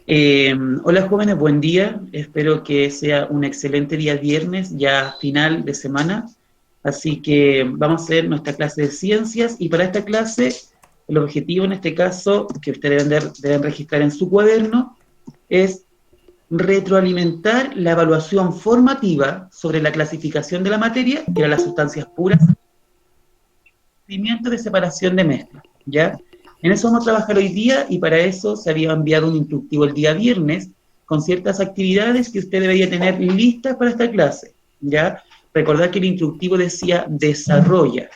Hola jóvenes, buen día. Espero que sea un excelente día viernes, ya final de semana. Así que vamos a hacer nuestra clase de ciencias y para esta clase el objetivo en este caso que ustedes deben registrar en su cuaderno es retroalimentar la evaluación formativa sobre la clasificación de la materia, que eran las sustancias puras, procedimiento de separación de mezcla, ¿ya? En eso vamos a trabajar hoy día y para eso se había enviado un instructivo el día viernes con ciertas actividades que usted debería tener listas para esta clase, ¿ya? Recordar que el instructivo decía desarrolla.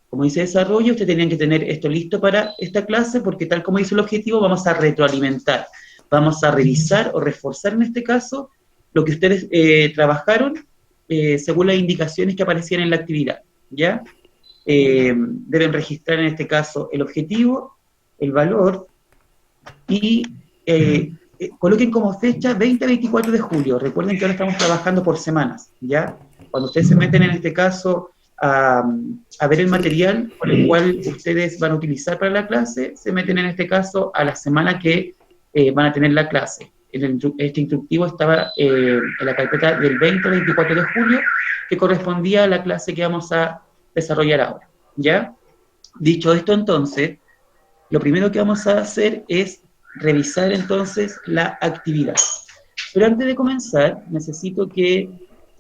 Como dice desarrollo, ustedes tenían que tener esto listo para esta clase porque tal como dice el objetivo, vamos a retroalimentar, vamos a revisar o reforzar en este caso lo que ustedes trabajaron según las indicaciones que aparecían en la actividad, ¿ya? Deben registrar en este caso el objetivo, el valor y coloquen como fecha 20-24 de julio. Recuerden que ahora estamos trabajando por semanas, ¿ya? Cuando ustedes se meten en este caso a ver el material con el cual ustedes van a utilizar para la clase, se meten en este caso a la semana que van a tener la clase. Este instructivo estaba en la carpeta del 20-24 de julio, que correspondía a la clase que vamos a desarrollar ahora, ¿ya? Dicho esto, entonces, lo primero que vamos a hacer es revisar entonces la actividad. Pero antes de comenzar, necesito que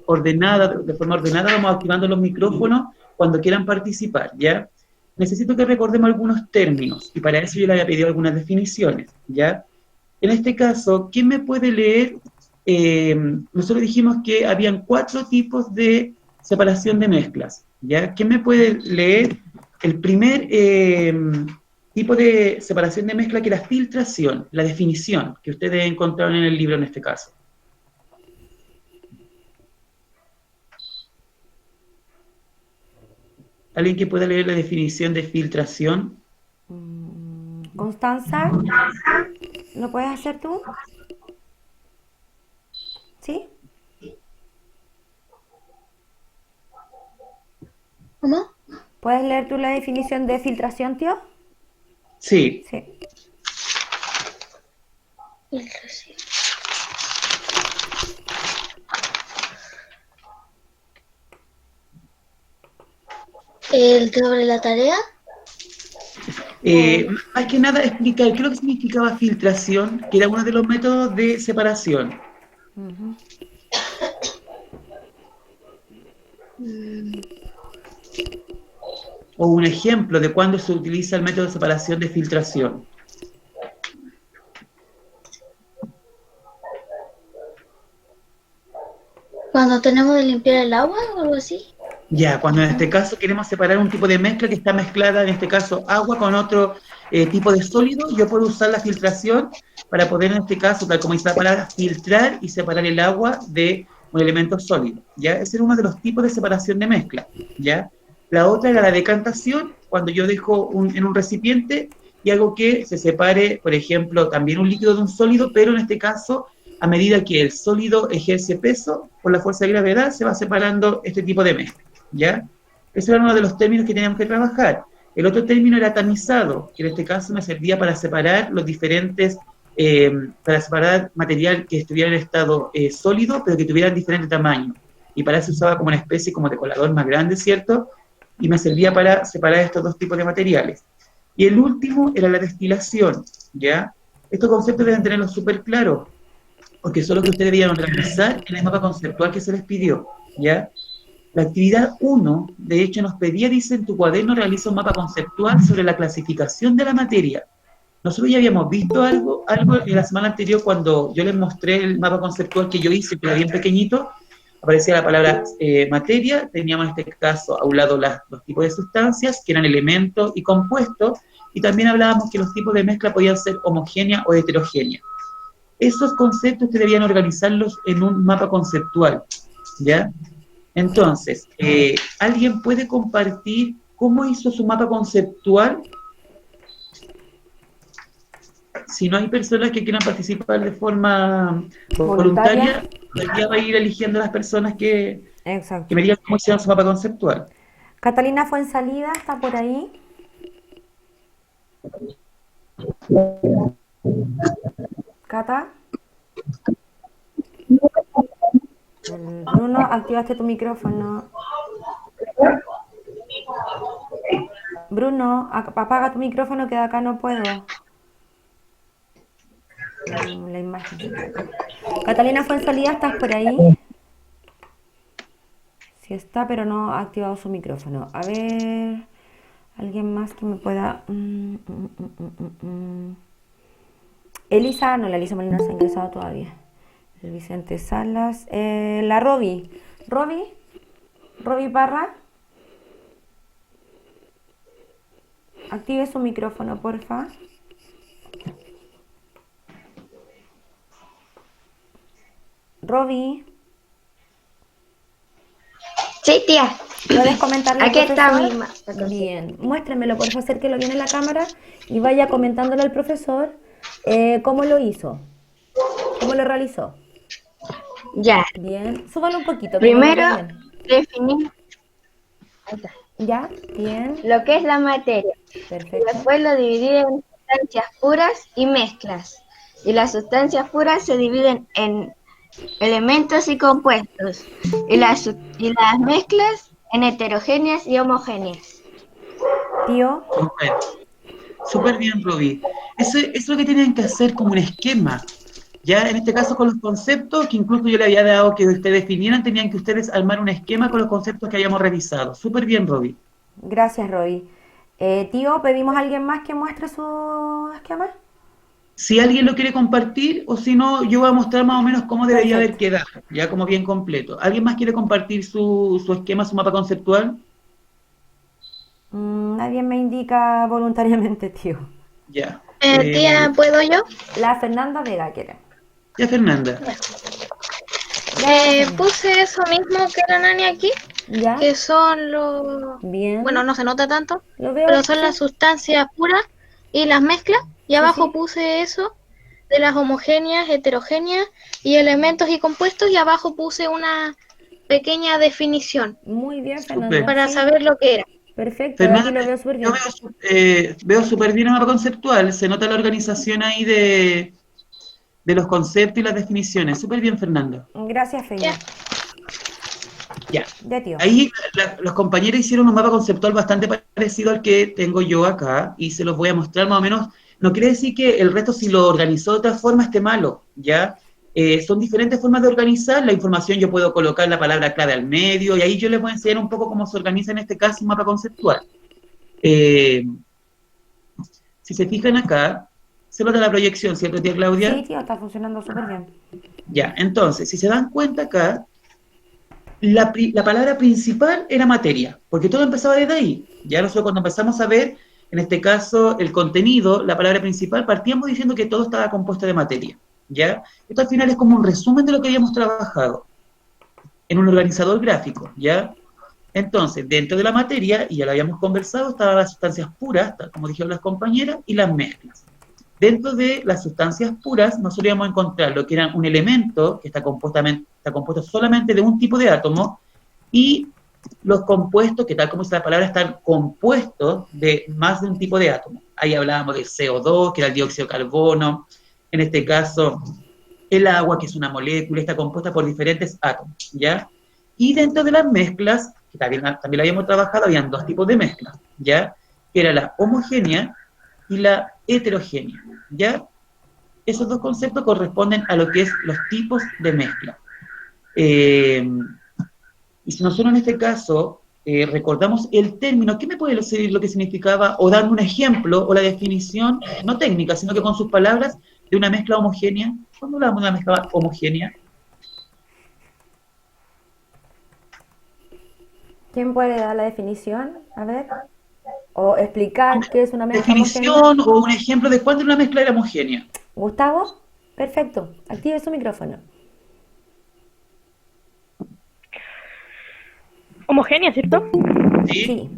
de forma ordenada, vamos activando los micrófonos cuando quieran participar, ¿ya? Necesito que recordemos algunos términos, y para eso yo le había pedido algunas definiciones, ¿ya? En este caso, ¿quién me puede leer? Nosotros dijimos que habían 4 tipos de separación de mezclas, ¿ya? ¿Quién me puede leer el primer tipo de separación de mezcla, que era filtración, la definición que ustedes encontraron en el libro en este caso? ¿Alguien que pueda leer la definición de filtración? Constanza, ¿lo puedes hacer tú? ¿Sí? ¿Cómo? ¿Puedes leer tú la definición de filtración, tío? Sí. Sí. El sobre la tarea. Más que nada explicar qué es lo que significaba filtración, que era uno de los métodos de separación. O un ejemplo de cuándo se utiliza el método de separación de filtración. Cuando tenemos que limpiar el agua o algo así. Ya, cuando en este caso queremos separar un tipo de mezcla que está mezclada, en este caso agua con otro tipo de sólido, yo puedo usar la filtración para poder en este caso, tal como dice la palabra, filtrar y separar el agua de un elemento sólido, ¿ya? Ese es uno de los tipos de separación de mezcla, ¿ya? La otra era la decantación, cuando yo dejo en un recipiente y hago que se separe, por ejemplo, también un líquido de un sólido, pero en este caso, a medida que el sólido ejerce peso, por la fuerza de gravedad, se va separando este tipo de mezcla, ¿ya? Ese era uno de los términos que teníamos que trabajar. El otro término era tamizado, que en este caso me servía para separar los diferentes, para separar material que estuviera en estado sólido, pero que tuviera diferente tamaño. Y para eso usaba como una especie como de colador más grande, ¿cierto? Y me servía para separar estos dos tipos de materiales. Y el último era la destilación, ¿ya? Estos conceptos deben tenerlos súper claros, porque son los que ustedes debían organizar en el mapa conceptual que se les pidió, ¿ya? La actividad 1, de hecho, nos pedía, dice, en tu cuaderno realiza un mapa conceptual sobre la clasificación de la materia. Nosotros ya habíamos visto algo en la semana anterior cuando yo les mostré el mapa conceptual que yo hice, que era bien pequeñito, aparecía la palabra materia, teníamos en este caso a un lado los tipos de sustancias, que eran elementos y compuestos, y también hablábamos que los tipos de mezcla podían ser homogénea o heterogénea. Esos conceptos ustedes debían organizarlos en un mapa conceptual, ¿ya? Entonces, ¿alguien puede compartir cómo hizo su mapa conceptual? Si no hay personas que quieran participar de forma Voluntaria. voluntaria, ya va a ir eligiendo a las personas que Exacto. me digan cómo hicieron su mapa conceptual. Catalina Fuensalida está por ahí. Cata. Bruno, activaste tu micrófono. Bruno, apaga tu micrófono que de acá no puedo. La imagen se queda acá. Catalina Fuenzalida, ¿estás por ahí? Sí está, pero no ha activado su micrófono. A ver, alguien más que me pueda... Elisa, no, la Elisa Molina se ha ingresado todavía. El Vicente Salas. La Roby. Roby Parra. Active su micrófono, porfa. Roby. Sí, tía. ¿Puedes comentarle al Aquí está profesor? Bien, muéstremelo, por favor, acérquelo bien en la cámara y vaya comentándole al profesor cómo lo hizo, cómo lo realizó. Ya. Bien, súbalo un poquito. Primero Bien. definimos Ya, bien, lo que es la materia. perfecto. Después lo dividimos en sustancias puras y mezclas. Y las sustancias puras se dividen en elementos y compuestos. Y las mezclas en heterogéneas y homogéneas. Tío, Súper bien, Roby. Eso es lo que tienen que hacer como un esquema. Ya en este caso con los conceptos, que incluso yo le había dado que ustedes definieran, tenían que ustedes armar un esquema con los conceptos que habíamos revisado. Súper bien, Roby. gracias, Roby. Tío, ¿pedimos a alguien más que muestre su esquema? Si alguien lo quiere compartir, o si no, yo voy a mostrar más o menos cómo debería haber quedado, ya como bien completo. ¿Alguien más quiere compartir su esquema, su mapa conceptual? Nadie me indica voluntariamente, tío. Ya. Tía, ¿puedo yo? La Fernanda Vega quiere. Ya, Fernanda. Puse eso mismo que la Nani aquí, ¿Ya? que son los... Bien. Bueno, no se nota tanto, Lo veo. pero son las sustancias puras y las mezclas. Y abajo sí. puse eso de las homogéneas, heterogéneas y elementos y compuestos. Y abajo puse una pequeña definición Muy bien, Fernanda. Súper. para sí. saber lo que era. Perfecto, Fernanda, aquí lo veo súper yo bien. veo súper bien el mapa conceptual, se nota la organización ahí de los conceptos y las definiciones. Súper bien, Fernanda. Gracias, Feña. Ya. Ya, tío. Ahí los compañeros hicieron un mapa conceptual bastante parecido al que tengo yo acá y se los voy a mostrar más o menos. No quiere decir que el resto, si lo organizó de otra forma, esté malo, ¿ya? Son diferentes formas de organizar la información. Yo puedo colocar la palabra clave al medio y ahí yo les voy a enseñar un poco cómo se organiza en este caso un mapa conceptual. Si se fijan acá, se nota la proyección, ¿cierto, tía Claudia? Sí, tío, está funcionando súper bien. Ya, entonces, si se dan cuenta acá, la palabra principal era materia, porque todo empezaba desde ahí. Ya nosotros cuando empezamos a ver, en este caso, el contenido, la palabra principal, partíamos diciendo que todo estaba compuesto de materia. ¿Ya? Esto al final es como un resumen de lo que habíamos trabajado en un organizador gráfico, ¿ya? Entonces, dentro de la materia, y ya lo habíamos conversado, estaban las sustancias puras, como dijeron las compañeras, y las mezclas. Dentro de las sustancias puras, nosotros íbamos a encontrar lo que era un elemento que está compuesto solamente de un tipo de átomo, y los compuestos, que tal como dice la palabra, están compuestos de más de un tipo de átomo. Ahí hablábamos de CO2, que era el dióxido de carbono, en este caso, el agua, que es una molécula, está compuesta por diferentes átomos, ¿ya? Y dentro de las mezclas, que también lo habíamos trabajado, habían dos tipos de mezclas, ¿ya? Que era la homogénea y la heterogénea, ¿ya? Esos dos conceptos corresponden a lo que es los tipos de mezcla. Y si nosotros en este caso recordamos el término, ¿qué me puede decir lo que significaba? O darme un ejemplo o la definición, no técnica, sino que con sus palabras, de una mezcla homogénea. ¿Cuándo hablamos de una mezcla homogénea? ¿Quién puede dar la definición? A ver. O explicar qué es una mezcla Definición homogénea. o un ejemplo de cuándo una mezcla era homogénea. Gustavo, perfecto. Active su micrófono. Homogénea, ¿cierto? ¿Sí? Sí.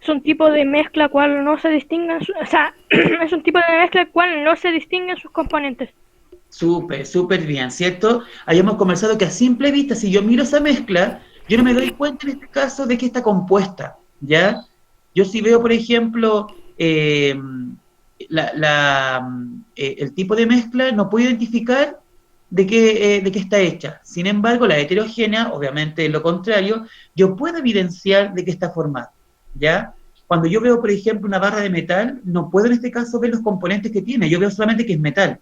Es un tipo de mezcla cual no se distinguen, es un tipo de mezcla cual no se distinguen sus componentes. Súper, súper bien, ¿cierto? Habíamos conversado que a simple vista, si yo miro esa mezcla, yo no me doy cuenta en este caso de que está compuesta, ¿ya? Yo si veo, por ejemplo, el tipo de mezcla no puede identificar de qué está hecha. Sin embargo, la heterogénea, obviamente lo contrario, yo puedo evidenciar de qué está formada, ¿ya? Cuando yo veo, por ejemplo, una barra de metal, no puedo en este caso ver los componentes que tiene, yo veo solamente que es metal,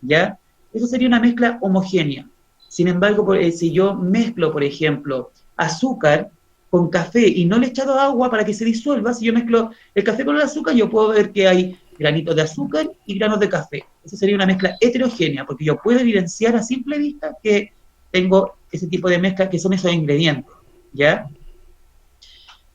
¿ya? Eso sería una mezcla homogénea. Sin embargo, si yo mezclo, por ejemplo, azúcar con café y no le he echado agua para que se disuelva, si yo mezclo el café con el azúcar, yo puedo ver que hay granitos de azúcar y granos de café. Esa sería una mezcla heterogénea, porque yo puedo evidenciar a simple vista que tengo ese tipo de mezcla, que son esos ingredientes, ¿ya?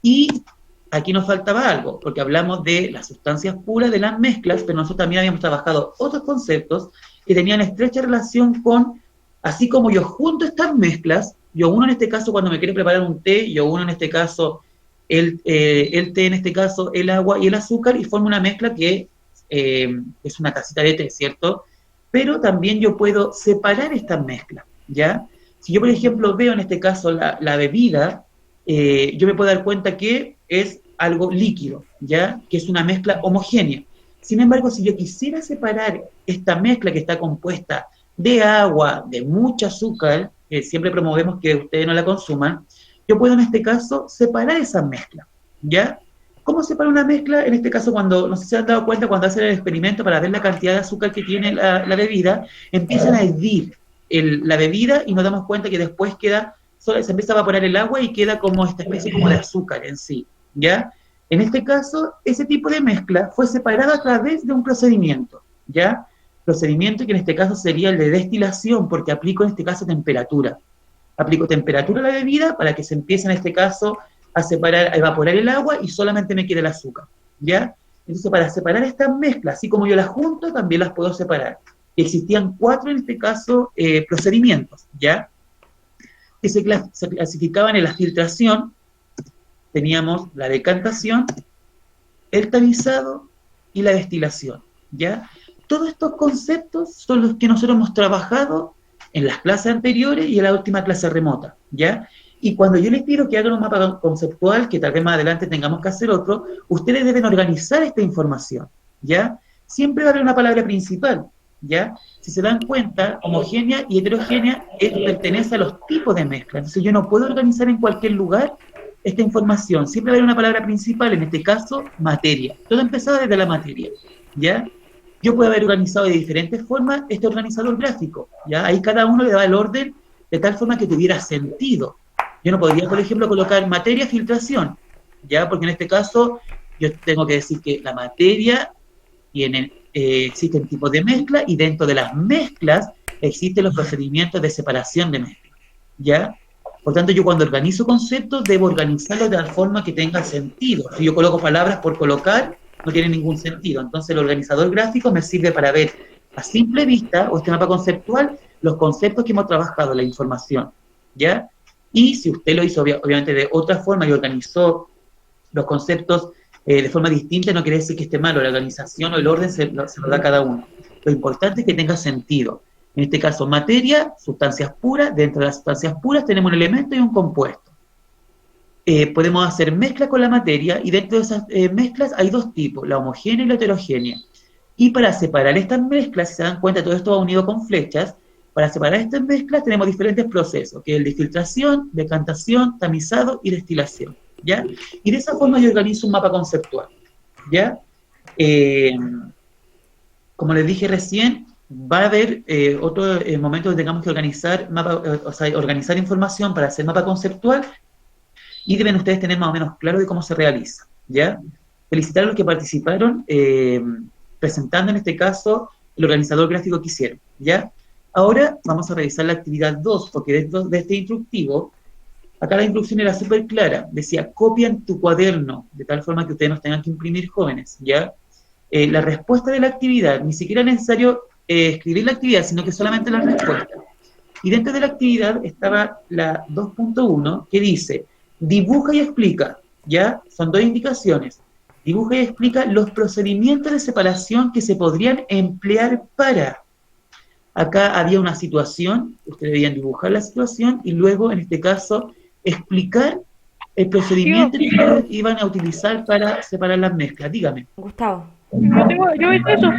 Y aquí nos faltaba algo, porque hablamos de las sustancias puras de las mezclas, pero nosotros también habíamos trabajado otros conceptos que tenían estrecha relación con, así como yo junto estas mezclas, yo uno en este caso cuando me quiero preparar un té, yo uno en este caso el té, en este caso el agua y el azúcar, y formo una mezcla que es una tacita de té, ¿cierto? Pero también yo puedo separar estas mezclas, ¿ya? Si yo, por ejemplo, veo en este caso la bebida, yo me puedo dar cuenta que es algo líquido, ¿ya? Que es una mezcla homogénea. Sin embargo, si yo quisiera separar esta mezcla que está compuesta de agua, de mucho azúcar, que siempre promovemos que ustedes no la consuman, yo puedo en este caso separar esa mezcla, ¿ya? ¿Cómo separa una mezcla? En este caso, cuando, no sé si se han dado cuenta, cuando hacen el experimento para ver la cantidad de azúcar que tiene la bebida, empiezan a hervir la bebida y nos damos cuenta que después se empieza a evaporar el agua y queda como esta especie como de azúcar en sí, ¿ya? En este caso, ese tipo de mezcla fue separado a través de un procedimiento, ¿ya? Procedimiento que en este caso sería el de destilación, porque aplico en este caso temperatura. Aplico temperatura a la bebida para que se empiece en este caso a separar, a evaporar el agua y solamente me quede el azúcar, ¿ya? Entonces, para separar estas mezclas, así como yo las junto, también las puedo separar. Existían 4, en este caso, procedimientos, ¿ya? Que se clasificaban en la filtración. Teníamos la decantación, el tamizado y la destilación, ¿ya? Todos estos conceptos son los que nosotros hemos trabajado en las clases anteriores y en la última clase remota, ¿ya? Y cuando yo les pido que hagan un mapa conceptual, que tal vez más adelante tengamos que hacer otro, ustedes deben organizar esta información, ¿ya? Siempre va a haber una palabra principal, ¿ya? Si se dan cuenta, homogénea y heterogénea pertenece a los tipos de mezcla. Entonces yo no puedo organizar en cualquier lugar esta información. Siempre va a haber una palabra principal, en este caso, materia. Todo empezaba desde la materia, ¿ya? Yo puedo haber organizado de diferentes formas este organizador gráfico, ¿ya? Ahí cada uno le daba el orden de tal forma que tuviera sentido. Yo no podría, por ejemplo, colocar materia, filtración, ¿ya? Porque en este caso yo tengo que decir que la materia tiene, existen tipos de mezcla y dentro de las mezclas existen los procedimientos de separación de mezcla, ¿ya? Por tanto, yo cuando organizo conceptos debo organizarlos de tal forma que tenga sentido. Si yo coloco palabras por colocar, no tiene ningún sentido. Entonces el organizador gráfico me sirve para ver a simple vista, o este mapa conceptual, los conceptos que hemos trabajado, la información, ¿ya? Y si usted lo hizo obviamente de otra forma y organizó los conceptos de forma distinta, no quiere decir que esté malo. La organización o el orden se lo da cada uno. Lo importante es que tenga sentido. En este caso, materia, sustancias puras. Dentro de las sustancias puras tenemos un elemento y un compuesto. Podemos hacer mezcla con la materia, y dentro de esas mezclas hay dos tipos, la homogénea y la heterogénea. Y para separar estas mezclas, si se dan cuenta, todo esto va unido con flechas. Para separar estas mezclas tenemos diferentes procesos, que es el de filtración, decantación, tamizado y destilación, ¿ya? Y de esa forma yo organizo un mapa conceptual, ¿ya? Como les dije recién, va a haber otro momento donde tengamos que organizar organizar información para hacer mapa conceptual, y deben ustedes tener más o menos claro de cómo se realiza, ¿ya? Felicitar a los que participaron presentando en este caso el organizador gráfico que hicieron, ¿ya? Ahora vamos a revisar la actividad 2, porque dentro de este instructivo, acá la instrucción era súper clara, decía, copia en tu cuaderno, de tal forma que ustedes nos tengan que imprimir, jóvenes, ¿ya? La respuesta de la actividad, ni siquiera es necesario escribir la actividad, sino que solamente la respuesta. Y dentro de la actividad estaba la 2.1, que dice, dibuja y explica, ¿ya? Son dos indicaciones. Dibuja y explica los procedimientos de separación que se podrían emplear para... Acá había una situación, ustedes debían dibujar la situación y luego, en este caso, explicar el procedimiento que ustedes iban a utilizar para separar las mezclas. Dígame. Gustavo, Yo hice eso.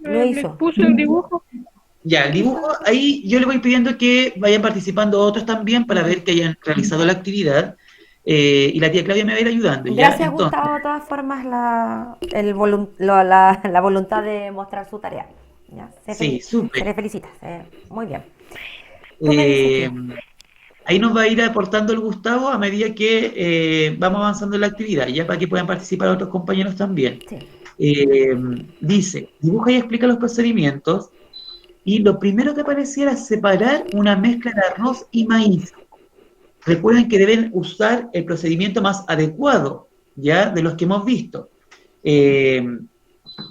Lo Le hizo. puse un dibujo. Ya, el dibujo, ahí yo le voy pidiendo que vayan participando otros también para ver que hayan realizado la actividad. Y la tía Claudia me va a ir ayudando, ¿ya? Gracias, Entonces, Gustavo, de todas formas, la voluntad de mostrar su tarea. Ya, sí, se le súper. felicita. Muy bien. Tú me dices Eh, que. Ahí nos va a ir aportando el Gustavo a medida que vamos avanzando en la actividad, ya para que puedan participar otros compañeros también. Sí. Eh, Dice, dibuja y explica los procedimientos, y lo primero que aparecía era separar una mezcla de arroz y maíz. Recuerden que deben usar el procedimiento más adecuado, ya, de los que hemos visto, que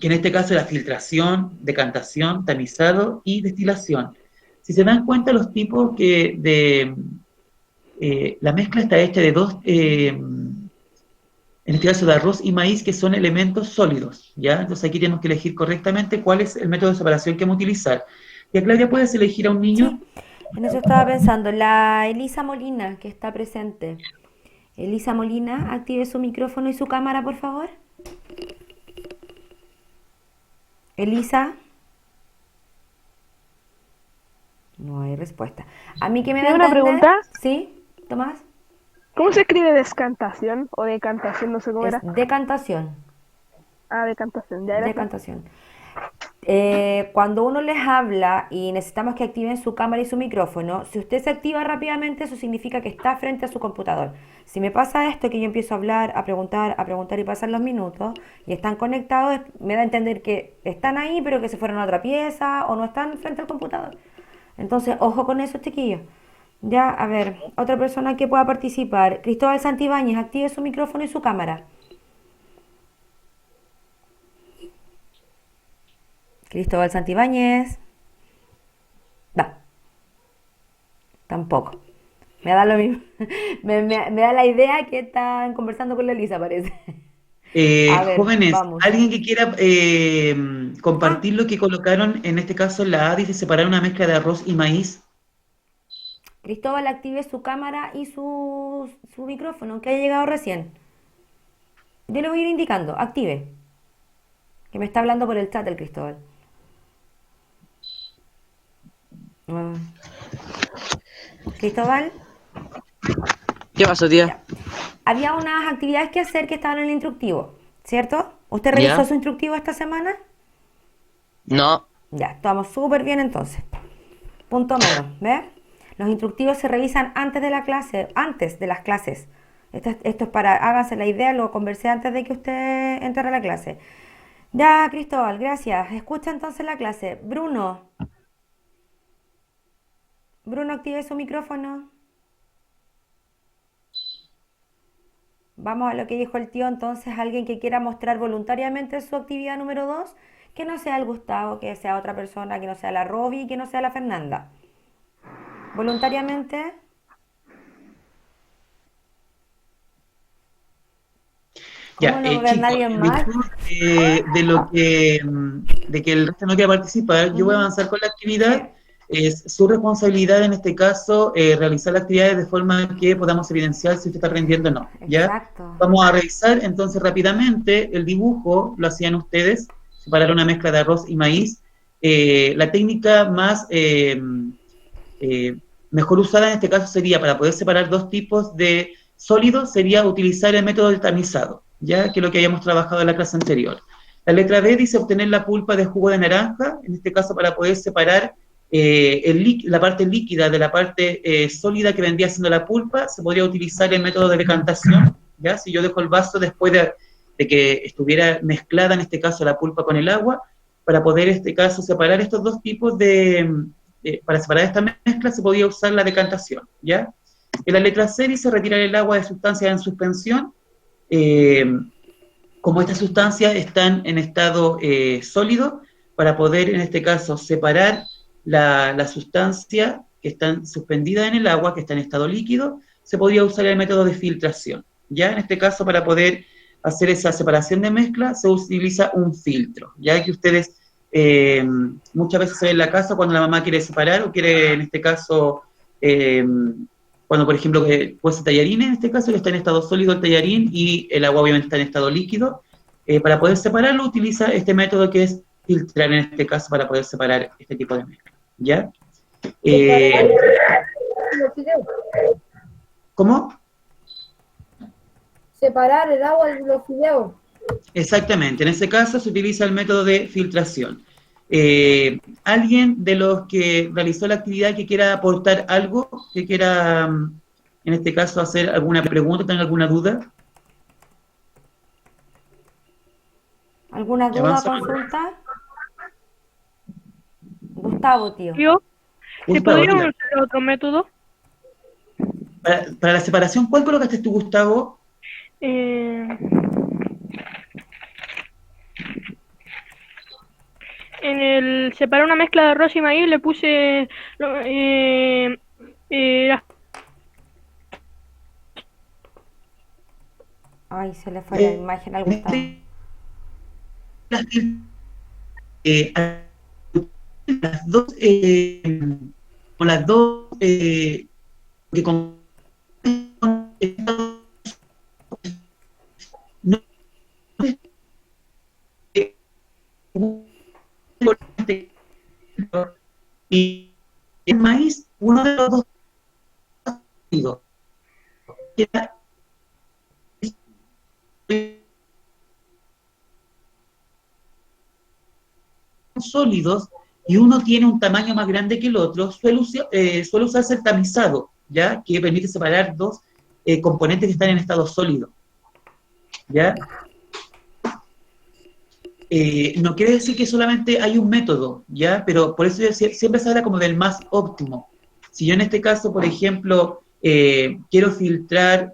en este caso es la filtración, decantación, tamizado y destilación. Si se dan cuenta, los tipos la mezcla está hecha de dos, en este caso de arroz y maíz, que son elementos sólidos, ¿ya? Entonces aquí tenemos que elegir correctamente cuál es el método de separación que vamos a utilizar. Y Claudia, ¿puedes elegir a un niño? Sí, en eso estaba pensando. La Elisa Molina, que está presente. Elisa Molina, active su micrófono y su cámara, por favor. Elisa. No hay respuesta. A mí que me da a ¿Tengo una entender. pregunta? ¿Sí, Tomás? ¿Cómo se escribe descantación o decantación? No sé cómo Es era. decantación. Ah, decantación, ya era. Decantación. Cuando uno les habla y necesitamos que activen su cámara y su micrófono, si usted se activa rápidamente, eso significa que está frente a su computador. Si me pasa esto, que yo empiezo a hablar, a preguntar y pasan los minutos y están conectados, me da a entender que están ahí, pero que se fueron a otra pieza o no están frente al computador. Entonces, ojo con eso, chiquillos. Ya, a ver, otra persona que pueda participar. Cristóbal Santibáñez, active su micrófono y su cámara. Cristóbal Santibáñez. Va. Tampoco. Me da lo mismo. Me da la idea que están conversando con la Elisa, parece. A ver, Jóvenes, vamos. ¿alguien que quiera Ah, compartir lo que colocaron, en este caso en la A, dice separar una mezcla de arroz y maíz? Cristóbal, active su cámara y su micrófono, que haya llegado recién. Yo le voy a ir indicando. Active. Que me está hablando por el chat el Cristóbal. Ah. Cristóbal, ¿Qué pasó, tía? ya. Había unas actividades que hacer que estaban en el instructivo, ¿cierto? ¿Usted revisó ¿Ya? su instructivo esta semana? No. Ya, estamos súper bien entonces. Punto menos, ¿ves? Los instructivos se revisan antes de la clase, antes de las clases. Esto es para, háganse la idea, lo conversé antes de que usted entrara a la clase. Ya, Cristóbal, gracias. Escucha entonces la clase. Bruno, active su micrófono. Vamos a lo que dijo el tío, entonces alguien que quiera mostrar voluntariamente su actividad número 2, que no sea el Gustavo, que sea otra persona, que no sea la Roby, que no sea la Fernanda. Voluntariamente. ¿Cómo Ya, no va a haber chicos, nadie en más? virtud de que el resto no quiera participar, yo voy a avanzar con la Sí, actividad. Es su responsabilidad en este caso realizar las actividades de forma que podamos evidenciar si usted está aprendiendo o no, ¿ya? exacto. Vamos a revisar entonces rápidamente el dibujo, lo hacían ustedes, separar una mezcla de arroz y maíz. La técnica más mejor usada en este caso sería, para poder separar dos tipos de sólidos, sería utilizar el método del tamizado, ya que es lo que habíamos trabajado en la clase anterior. La letra B dice obtener la pulpa de jugo de naranja, en este caso para poder separar la parte líquida de la parte sólida que vendría siendo la pulpa, se podría utilizar el método de decantación, ¿ya? Si yo dejo el vaso después de que estuviera mezclada, en este caso, la pulpa con el agua, para poder, en este caso, separar estos dos tipos para separar esta mezcla, se podía usar la decantación, ¿ya? En la letra C dice retirar el agua de sustancias en suspensión. Como estas sustancias están en estado sólido, para poder, en este caso, separar la sustancia que está suspendida en el agua, que está en estado líquido, se podría usar el método de filtración. Ya en este caso, para poder hacer esa separación de mezcla, se utiliza un filtro, ya que ustedes muchas veces se ven en la casa cuando la mamá quiere separar o quiere, en este caso, cuando, por ejemplo, que cuece tallarines, en este caso, que está en estado sólido el tallarín y el agua obviamente está en estado líquido, para poder separarlo utiliza este método que es filtrar en este caso para poder separar este tipo de mezcla, ¿ya? Los fideos. ¿Cómo? Separar el agua de los fideos. Exactamente, en ese caso se utiliza el método de filtración. ¿Alguien de los que realizó la actividad que quiera aportar algo, que quiera, en este caso, hacer alguna pregunta, tenga alguna duda? ¿Alguna duda o Avanza. consulta? Gustavo, tío. Yo, ¿se Gustavo, podría diga. usar otro método? Para la separación, ¿cuál colocaste tú, Gustavo? En el separar una mezcla de arroz y maíz le puse las Ay, se le fue la Eh, imagen al Gustavo. las, eh, las dos, con las dos, que con, no, y el maíz, uno de los dos sólidos, que era sólidos y uno tiene un tamaño más grande que el otro, suele usarse el tamizado, ¿ya? Que permite separar dos componentes que están en estado sólido, ¿ya? No quiere decir que solamente hay un método, ¿ya? Pero por eso siempre se habla como del más óptimo. Si yo en este caso, por ejemplo, quiero filtrar,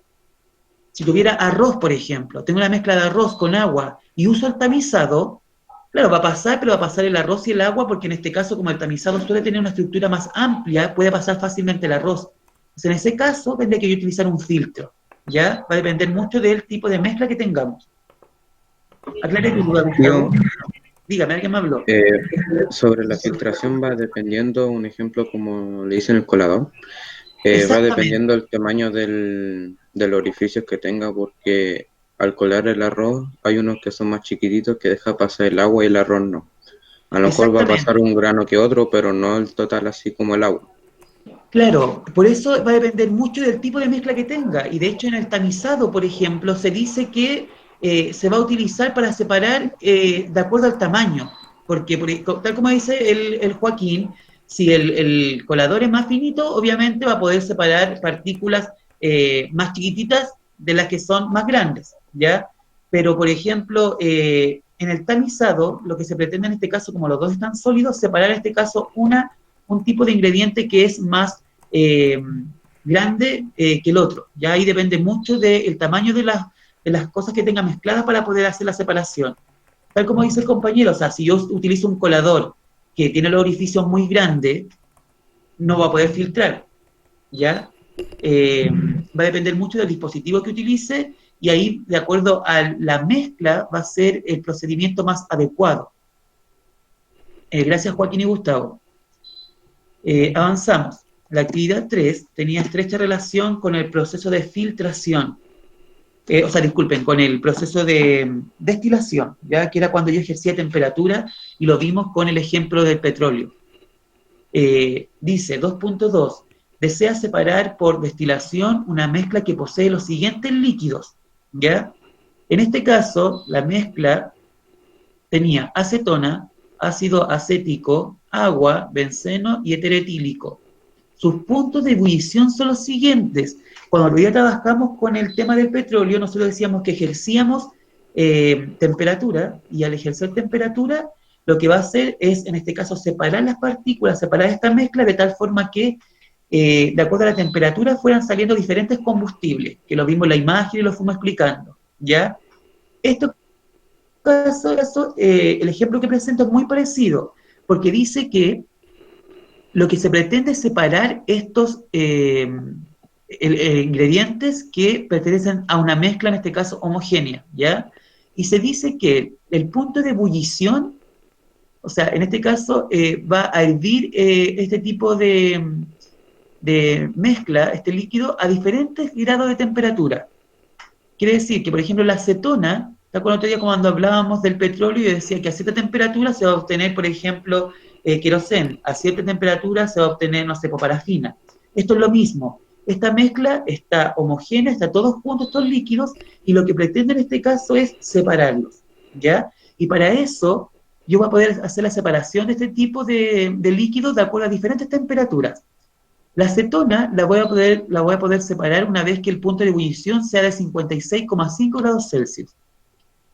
si tuviera arroz, por ejemplo, tengo una mezcla de arroz con agua y uso el tamizado, claro, va a pasar, pero va a pasar el arroz y el agua, porque en este caso, como el tamizado suele tener una estructura más amplia, puede pasar fácilmente el arroz. Entonces, en ese caso, tendría que yo utilizar un filtro, ¿ya? Va a depender mucho del tipo de mezcla que tengamos. Aclare tu duda, Gustavo. Dígame, ¿alguien me habló? Sobre la filtración va dependiendo, un ejemplo como le dicen el colador, va Exactamente. dependiendo del tamaño del orificio que tenga, porque al colar el arroz hay unos que son más chiquititos que deja pasar el agua y el arroz no. A lo mejor va a pasar un grano que otro, pero no el total así como el agua. Claro, por eso va a depender mucho del tipo de mezcla que tenga. Y de hecho en el tamizado, por ejemplo, se dice que se va a utilizar para separar de acuerdo al tamaño. Porque tal como dice el Joaquín, si el colador es más finito, obviamente va a poder separar partículas más chiquititas de las que son más grandes, ¿ya? Pero, por ejemplo, en el tamizado, lo que se pretende en este caso, como los dos están sólidos, separar en este caso un tipo de ingrediente que es más grande que el otro. Ya ahí depende mucho del tamaño de las cosas que tenga mezcladas para poder hacer la separación. Tal como dice el compañero, o sea, si yo utilizo un colador que tiene los orificios muy grandes, no va a poder filtrar, ¿ya? Va a depender mucho del dispositivo que utilice y ahí, de acuerdo a la mezcla, va a ser el procedimiento más adecuado. Gracias, Joaquín y Gustavo. Avanzamos. La actividad 3 tenía estrecha relación con el proceso de filtración. Disculpen, con el proceso de destilación, ¿ya? Que era cuando yo ejercía temperatura y lo vimos con el ejemplo del petróleo. Dice 2.2, desea separar por destilación una mezcla que posee los siguientes líquidos, ¿ya? En este caso, la mezcla tenía acetona, ácido acético, agua, benceno y éter etílico. Sus puntos de ebullición son los siguientes. Cuando ya trabajamos con el tema del petróleo, nosotros decíamos que ejercíamos temperatura, y al ejercer temperatura, lo que va a hacer es, en este caso, separar las partículas, separar esta mezcla de tal forma que, de acuerdo a la temperatura, fueran saliendo diferentes combustibles, que lo vimos en la imagen y lo fuimos explicando, ¿ya? Esto el ejemplo que presento es muy parecido, porque dice que lo que se pretende es separar estos ingredientes que pertenecen a una mezcla, en este caso homogénea, ¿ya? Y se dice que el punto de ebullición, o sea, en este caso va a hervir este tipo de mezcla, este líquido, a diferentes grados de temperatura. Quiere decir que, por ejemplo, la acetona ¿Te acuerdas otro día cuando hablábamos del petróleo y decía que a cierta temperatura se va a obtener, por ejemplo, queroseno, a cierta temperatura se va a obtener, no sé, parafina? Esto es lo mismo. Esta mezcla está homogénea, está todos juntos estos líquidos, y lo que pretende en este caso es separarlos, ¿ya? Y para eso yo voy a poder hacer la separación de este tipo de líquidos de acuerdo a diferentes temperaturas. La acetona la voy a poder separar una vez que el punto de ebullición sea de 56,5 grados Celsius.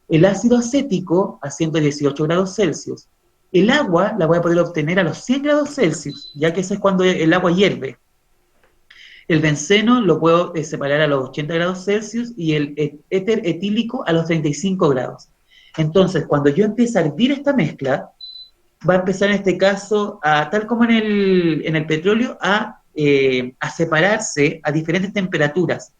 El ácido acético a 118 grados Celsius. El agua la voy a poder obtener a los 100 grados Celsius, ya que ese es cuando el agua hierve. El benceno lo puedo separar a los 80 grados Celsius y el éter etílico a los 35 grados. Entonces, cuando yo empiece a hervir esta mezcla, va a empezar en este caso, tal como en el petróleo, a separarse a diferentes temperaturas.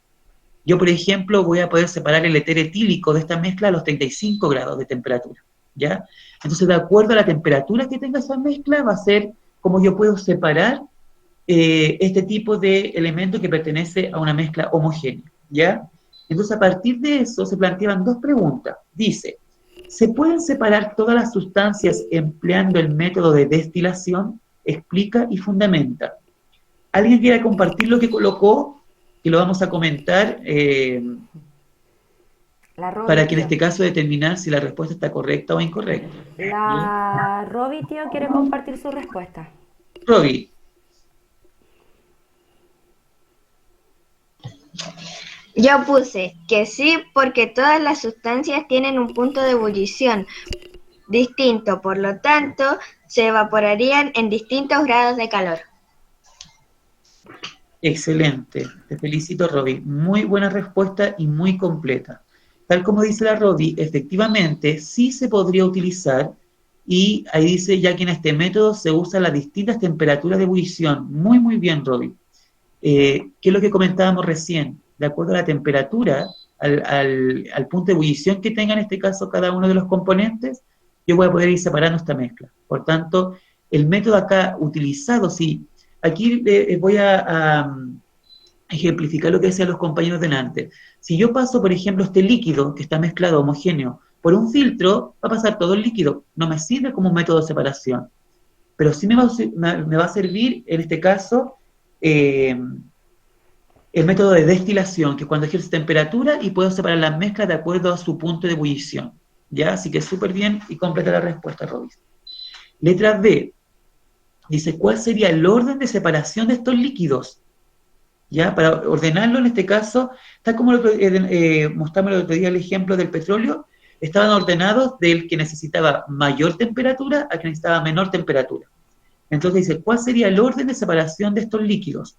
Yo, por ejemplo, voy a poder separar el éter etílico de esta mezcla a los 35 grados de temperatura, ¿ya? Entonces, de acuerdo a la temperatura que tenga esa mezcla, va a ser como yo puedo separar este tipo de elemento que pertenece a una mezcla homogénea, ¿ya? Entonces, a partir de eso, se planteaban dos preguntas. Dice, ¿se pueden separar todas las sustancias empleando el método de destilación? Explica y fundamenta. ¿Alguien quiere compartir lo que colocó? Que lo vamos a comentar para que en este caso determinar si la respuesta está correcta o incorrecta. La Roby, tío, quiere compartir su respuesta. Roby. Yo puse que sí, porque todas las sustancias tienen un punto de ebullición distinto, por lo tanto, se evaporarían en distintos grados de calor. Excelente, te felicito, Roby. Muy buena respuesta y muy completa. Tal como dice la Roby, efectivamente sí se podría utilizar, y ahí dice ya que en este método se usan las distintas temperaturas de ebullición. Muy, muy bien, Roby. ¿Qué es lo que comentábamos recién? De acuerdo a la temperatura, al punto de ebullición que tenga en este caso cada uno de los componentes, yo voy a poder ir separando esta mezcla. Por tanto, el método acá utilizado, sí. Aquí voy a ejemplificar lo que decían los compañeros delante. Si yo paso, por ejemplo, este líquido que está mezclado homogéneo por un filtro, va a pasar todo el líquido. No me sirve como un método de separación. Pero sí me va a servir, en este caso, el método de destilación, que es cuando ejerce temperatura y puedo separar las mezclas de acuerdo a su punto de ebullición. ¿Ya? Así que súper bien y completa la respuesta, Robis. Letra B. Dice, ¿cuál sería el orden de separación de estos líquidos? ¿Ya? Para ordenarlo, en este caso, está como mostramos el otro día el ejemplo del petróleo, estaban ordenados del que necesitaba mayor temperatura al que necesitaba menor temperatura. Entonces dice, ¿cuál sería el orden de separación de estos líquidos?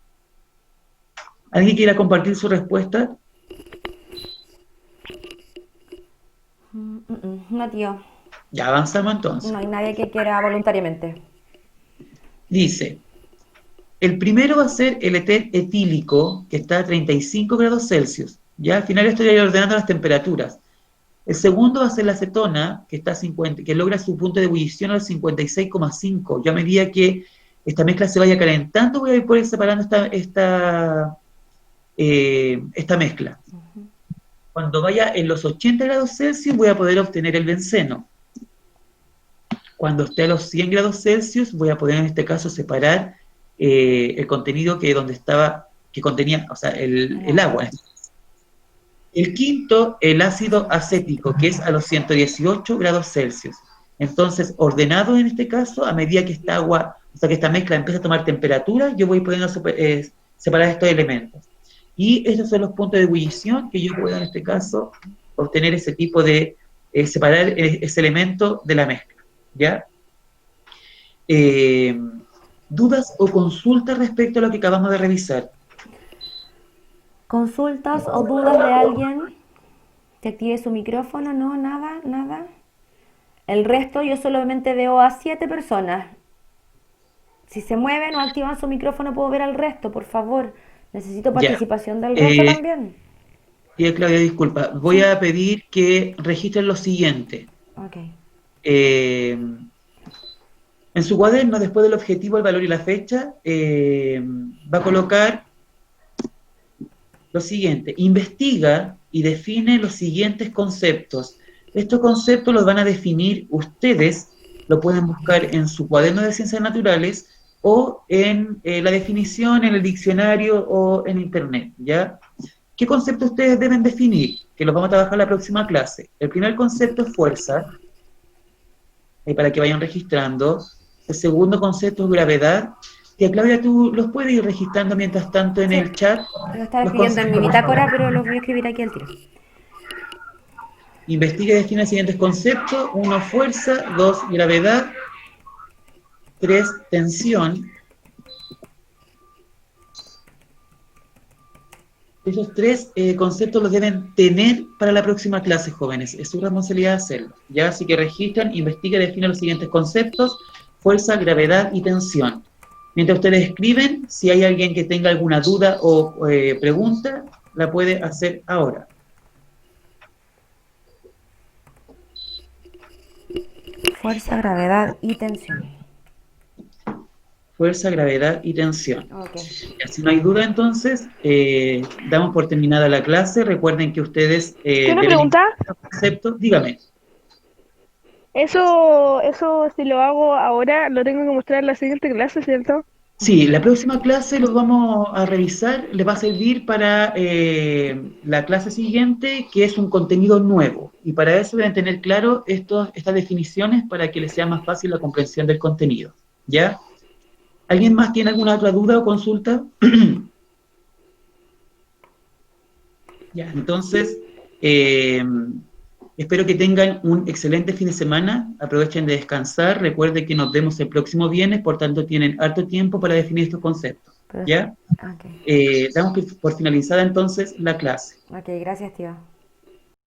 ¿Alguien quiera compartir su respuesta? No, tío. Ya avanzamos entonces. No hay nadie que quiera voluntariamente. Dice, el primero va a ser el éter etílico, que está a 35 grados Celsius. Ya al final estoy ordenando las temperaturas. El segundo va a ser la acetona, que está a 50, que logra su punto de ebullición al 56,5. Ya a medida que esta mezcla se vaya calentando, voy a poder ir separando esta mezcla. Cuando vaya en los 80 grados Celsius, voy a poder obtener el benceno. Cuando esté a los 100 grados Celsius, voy a poder en este caso separar el contenido que contenía, o sea, el agua. El quinto, el ácido acético, que es a los 118 grados Celsius. Entonces, ordenado en este caso, a medida que esta agua, o sea, que esta mezcla empieza a tomar temperatura, yo voy pudiendo separar estos elementos. Y estos son los puntos de ebullición que yo puedo, en este caso, obtener ese tipo de, separar ese elemento de la mezcla. ¿Ya? ¿Dudas o consultas respecto a lo que acabamos de revisar? ¿Consultas o dudas de alguien que active su micrófono? No, nada. El resto yo solamente veo a 7 personas. Si se mueven o activan su micrófono, puedo ver al resto, por favor. Necesito participación del resto también. Tía Claudia, disculpa. Voy a pedir que registren lo siguiente. Ok. En su cuaderno, después del objetivo, el valor y la fecha, va a colocar lo siguiente: investiga y define los siguientes conceptos: Estos conceptos los van a definir ustedes, lo pueden buscar en su cuaderno de ciencias naturales o en la definición en el diccionario o en internet, ¿ya? ¿Qué conceptos ustedes deben definir? Que los vamos a trabajar en la próxima clase. El primer concepto es fuerza, para que vayan registrando. El segundo concepto es gravedad. Tía Claudia, tú los puedes ir registrando mientras tanto en el chat. Lo estaba Los escribiendo en mi conceptos, por bitácora, favor. pero los voy a escribir aquí al tiro. Investiga y define los siguientes conceptos. 1, fuerza. 2, gravedad. 3, tensión. Esos tres conceptos los deben tener para la próxima clase, jóvenes. Es su responsabilidad hacerlo. ¿Ya? Así que registran, investiga y define los siguientes conceptos: fuerza, gravedad y tensión. Mientras ustedes escriben, si hay alguien que tenga alguna duda o pregunta, la puede hacer ahora. Fuerza, gravedad y tensión. Fuerza, gravedad y tensión. Ok. Ya, si no hay duda, entonces, damos por terminada la clase. Recuerden que ustedes ¿Tiene una deben pregunta? investigar los conceptos. Dígame. Eso si lo hago ahora, lo tengo que mostrar en la siguiente clase, ¿cierto? Sí, la próxima clase los vamos a revisar, les va a servir para la clase siguiente, que es un contenido nuevo. Y para eso deben tener claro estas definiciones para que les sea más fácil la comprensión del contenido. ¿Ya? ¿Alguien más tiene alguna otra duda o consulta? Ya, entonces, espero que tengan un excelente fin de semana, aprovechen de descansar, recuerden que nos vemos el próximo viernes, por tanto tienen harto tiempo para definir estos conceptos, ¿ya? Ok. Damos por finalizada entonces la clase. Ok, gracias, tío.